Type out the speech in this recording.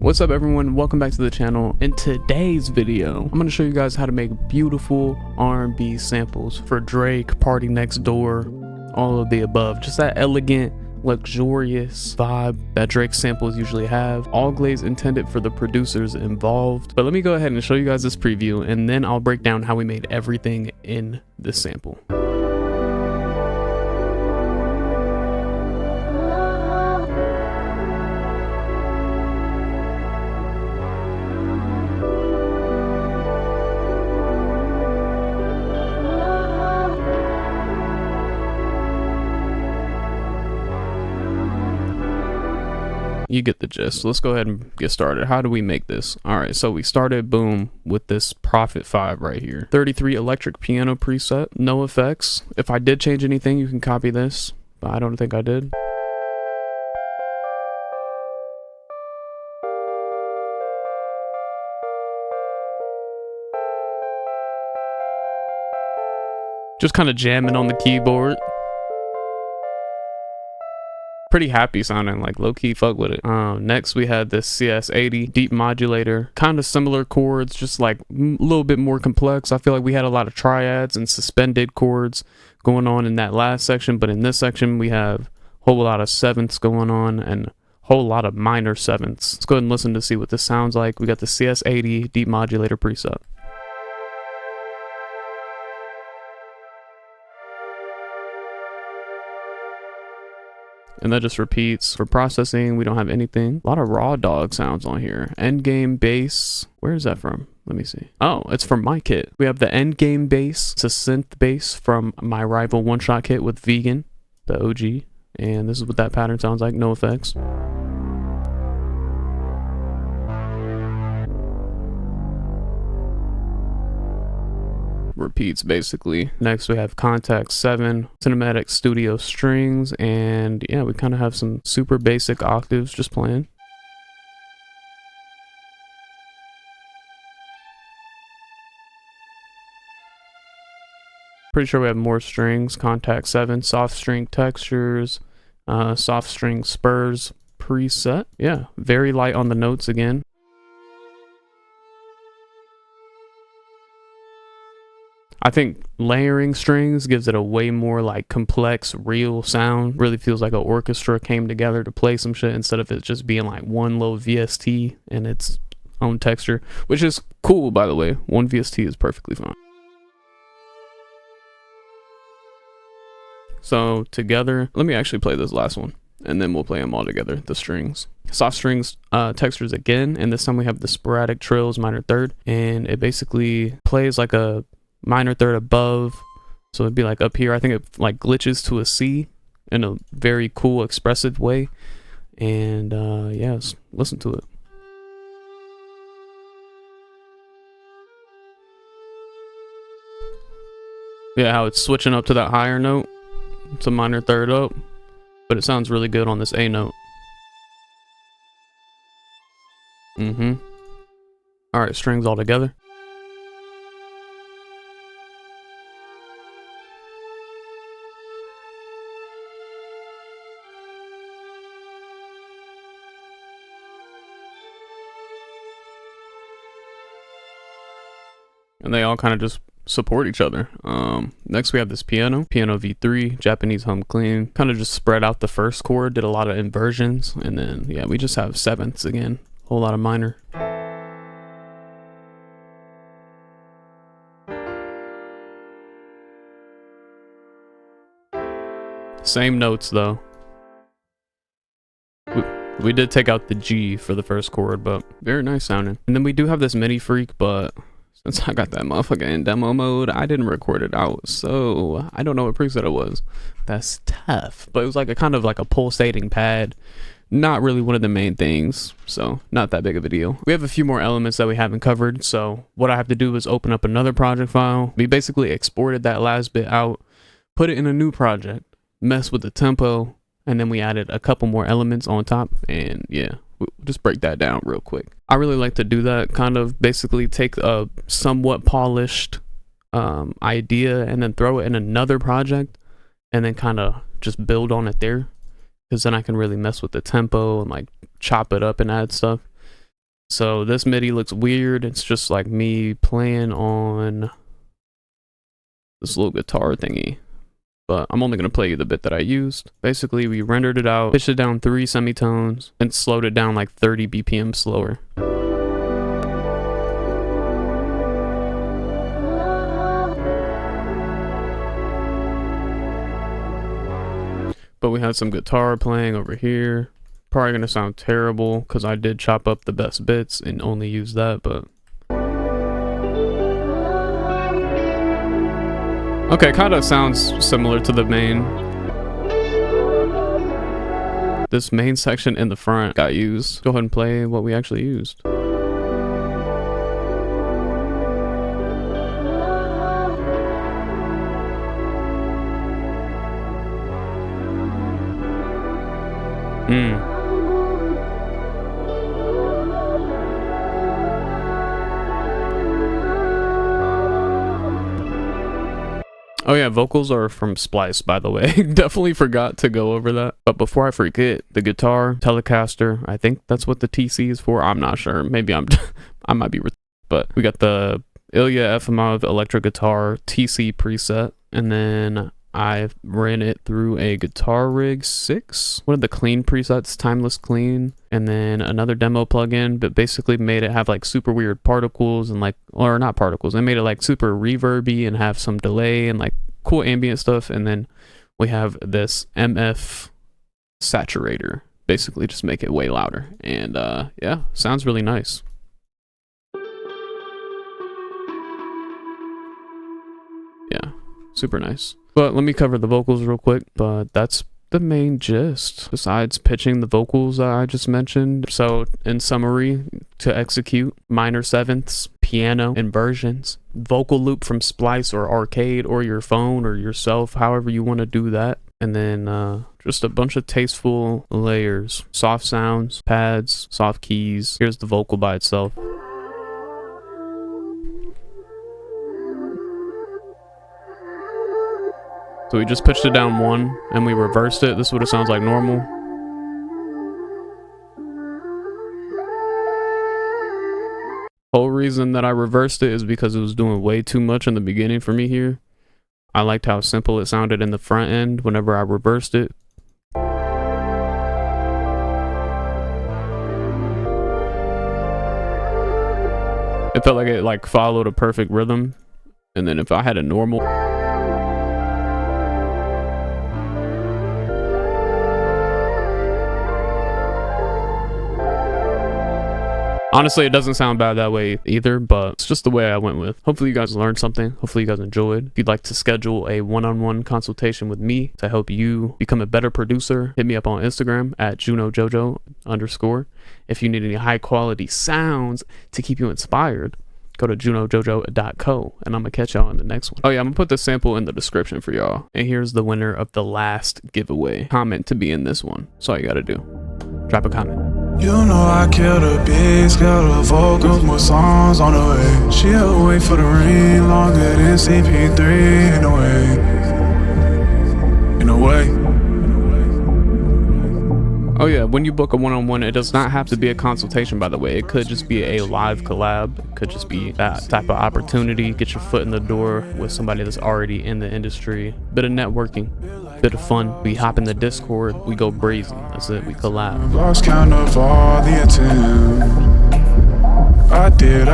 What's up everyone, welcome back to the channel. In today's video, I'm going to show you guys how to make beautiful R&B samples for Drake, Party Next Door, all of the above. Just that elegant, luxurious vibe that Drake samples usually have. All glaze intended for the producers involved. But let me go ahead and show you guys this preview and then I'll break down how we made everything in this sample. You get the gist. Let's go ahead and get started. How do we make this? All right, so we started, boom, with this Prophet 5 right here. 33 electric piano preset, no effects. If I did change anything, you can copy this, but I don't think I did. Just kind of jamming on the keyboard. Pretty happy sounding, like low-key fuck with it. Next we had this CS80 deep modulator, kind of similar chords, just like a little bit more complex. I feel like we had a lot of triads and suspended chords going on in that last section, but in this section we have a whole lot of sevenths going on and a whole lot of minor sevenths. Let's go ahead and listen to see what this sounds like. We got the CS80 deep modulator preset. And that just repeats. For processing, we don't have anything. A lot of raw dog sounds on here. Endgame bass. Where is that from? Let me see. Oh, it's from my kit. We have the Endgame bass. It's a synth bass from my rival one-shot kit with Vegan, the OG. And this is what that pattern sounds like. No effects. Repeats basically. Next we have Contact 7 cinematic studio strings, and yeah, we kind of have some super basic octaves just playing. Pretty sure we have more strings. Contact 7 soft string textures, soft string spurs preset. Yeah, very light on the notes again. I think layering strings gives it a way more like complex, real sound. Really feels like an orchestra came together to play some shit instead of it just being like one low VST and its own texture, which is cool, by the way. One VST is perfectly fine. So together, let me actually play this last one and then we'll play them all together, the strings. Soft strings textures again, and this time we have the sporadic trills minor third, and it basically plays like a minor third above, so it'd be like up here. I think it like glitches to a C in a very cool expressive way, and yes, listen to it. Yeah, how it's switching up to that higher note. It's a minor third up, but it sounds really good on this A note. All right, strings all together. And they all kind of just support each other. Next we have this piano V3, Japanese hum clean. Kind of just spread out the first chord, did a lot of inversions, and then yeah, we just have sevenths again, whole lot of minor. Same notes though. We did take out the G for the first chord, but very nice sounding. And then we do have this MIDI freak, but since I got that motherfucker in demo mode, I didn't record it out, so I don't know what preset it was. That's tough. But it was like a kind of like a pulsating pad. Not really one of the main things, so not that big of a deal. We have a few more elements that we haven't covered, so what I have to do is open up another project file. We basically exported that last bit out, put it in a new project, mess with the tempo, and then we added a couple more elements on top, and yeah. We'll just break that down real quick. I really like to do that, kind of basically take a somewhat polished idea and then throw it in another project and then kind of just build on it there, because then I can really mess with the tempo and like chop it up and add stuff. So this MIDI looks weird. It's just like me playing on this little guitar thingy. But I'm only going to play you the bit that I used. Basically, we rendered it out, pitched it down 3 semitones, and slowed it down like 30 BPM slower. But we had some guitar playing over here. Probably going to sound terrible because I did chop up the best bits and only use that, but... Okay, kind of sounds similar to the main. This main section in the front got used. Go ahead and play what we actually used. Oh yeah, vocals are from Splice, by the way. Definitely forgot to go over that. But before I forget, the guitar, Telecaster, I think that's what the TC is for. I'm not sure. Maybe I might be, but we got the Ilya Efimov electric guitar TC preset, and then I ran it through a Guitar Rig 6, one of the clean presets, Timeless Clean, and then another demo plugin, but basically made it have like super weird particles and like, or not particles, they made it like super reverby and have some delay and like cool ambient stuff. And then we have this MF saturator, basically just make it way louder. And yeah, sounds really nice. Yeah, super nice. But let me cover the vocals real quick, but that's the main gist, besides pitching the vocals that I just mentioned. So in summary, to execute, minor sevenths, piano inversions, vocal loop from Splice or Arcade or your phone or yourself, however you want to do that. And then just a bunch of tasteful layers, soft sounds, pads, soft keys. Here's the vocal by itself. So we just pitched it down 1 and we reversed it. This is what it sounds like normal. Whole reason that I reversed it is because it was doing way too much in the beginning for me here. I liked how simple it sounded in the front end whenever I reversed it. It felt like it like followed a perfect rhythm. And then if I had a normal... Honestly, it doesn't sound bad that way either, but it's just the way I went with. Hopefully you guys learned something. Hopefully you guys enjoyed. If you'd like to schedule a one-on-one consultation with me to help you become a better producer, hit me up on Instagram at JunoJojo_. If you need any high quality sounds to keep you inspired, go to junojojo.co, and I'm gonna catch y'all in the next one. Oh yeah, I'm gonna put the sample in the description for y'all. And here's the winner of the last giveaway. Comment to be in this one. That's all you gotta do. Drop a comment. You know I killed a beat, scaled the vocals, more songs on the way. She'll wait for the ring longer than CP3 in a way. In a way. Oh yeah, when you book a one-on-one, it does not have to be a consultation, by the way. It could just be a live collab. It could just be that type of opportunity. Get your foot in the door with somebody that's already in the industry. Bit of networking, bit of fun. We hop in the Discord, we go brazen. That's it, we collab. Lost count of all the attempt. I did.